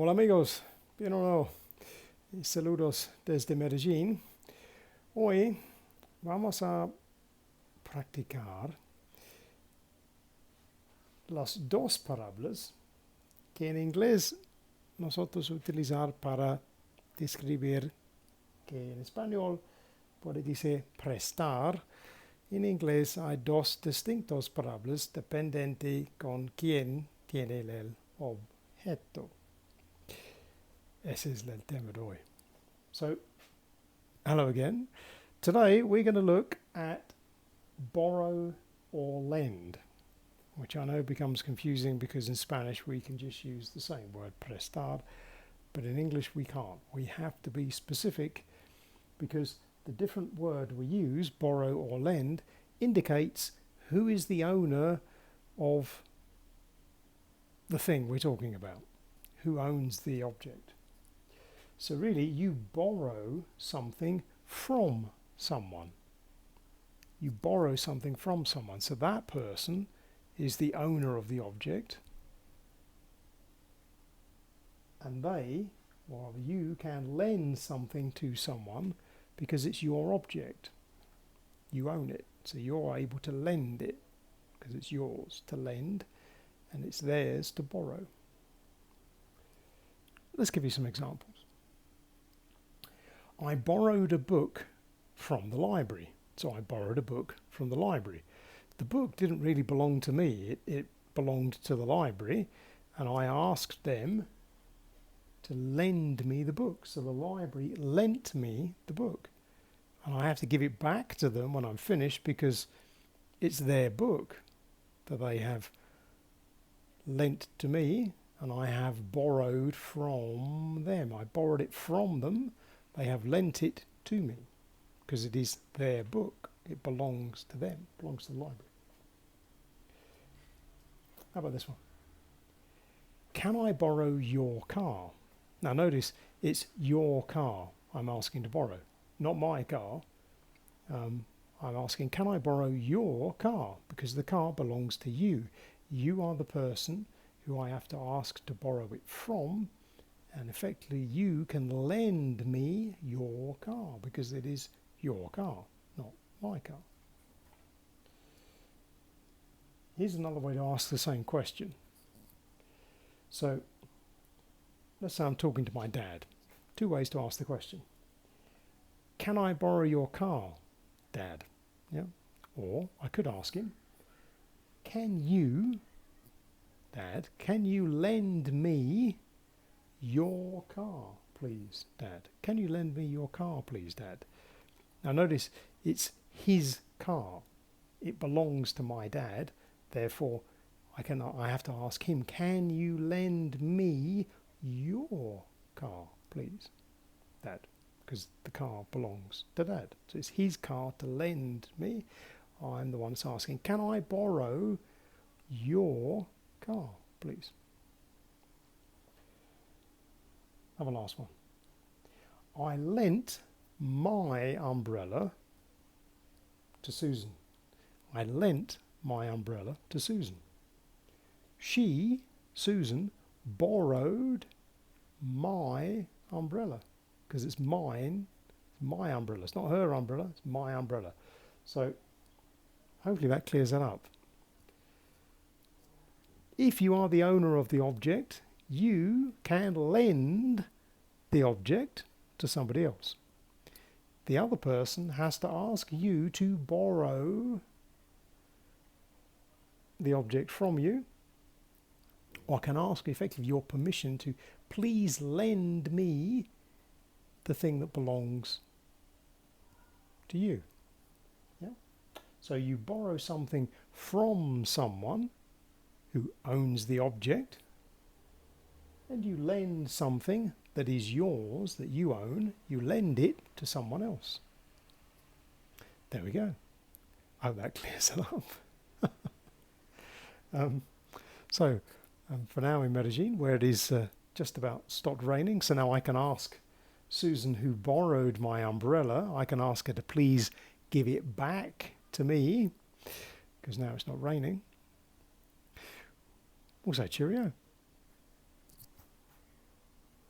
Hola amigos, bien o no, y saludos desde Medellín. Hoy vamos a practicar las dos palabras que en inglés nosotros utilizar para describir que en español puede decir prestar. En inglés hay dos distintas palabras dependiente con quién tiene el objeto. Ese es el tema de hoy. So, hello again. Today we're going to look at borrow or lend, which I know becomes confusing because in Spanish we can just use the same word prestar, but in English we can't. We have to be specific because the different word we use, borrow or lend, indicates who is the owner of the thing we're talking about, who owns the object. So really you borrow something from someone. You borrow something from someone. So that person is the owner of the object. And they, or you, can lend something to someone because it's your object. You own it. So you're able to lend it because it's yours to lend and it's theirs to borrow. Let's give you some examples. I borrowed a book from the library. So I borrowed a book from the library. The book didn't really belong to me. It belonged to the library, and I asked them to lend me the book. So the library lent me the book. And I have to give it back to them when I'm finished because it's their book that they have lent to me, and I have borrowed from them. I borrowed it from them. They have lent it to me because it is their book. It belongs to them, belongs to the library. How about this one? Can I borrow your car? Now notice it's your car I'm asking to borrow, not my car. I'm asking, can I borrow your car? Because the car belongs to you. You are the person who I have to ask to borrow it from. And effectively, you can lend me your car because it is your car, not my car. Here's another way to ask the same question. So, let's say I'm talking to my dad. Two ways to ask the question. Can I borrow your car, Dad? Yeah. Or I could ask him, can you, Dad, can you lend me your car, please, Dad? Can you lend me your car, please, Dad? Now notice it's his car. It belongs to my dad. Therefore, I have to ask him, can you lend me your car, please, Dad? Because the car belongs to Dad. So it's his car to lend me. I'm the one that's asking, can I borrow your car, please? Have a last one. I lent my umbrella to Susan. I lent my umbrella to Susan. She, Susan, borrowed my umbrella because it's mine, my umbrella. It's not her umbrella, it's my umbrella. So hopefully that clears that up. If you are the owner of the object, you can lend the object to somebody else. The other person has to ask you to borrow the object from you, or can ask effectively your permission to please lend me the thing that belongs to you. Yeah? So you borrow something from someone who owns the object, and you lend something that is yours, that you own, you lend it to someone else. There we go. I hope that clears it up. For now in Medellin, where it is just about stopped raining, so now I can ask Susan, who borrowed my umbrella, I can ask her to please give it back to me, because now it's not raining. We'll say cheerio.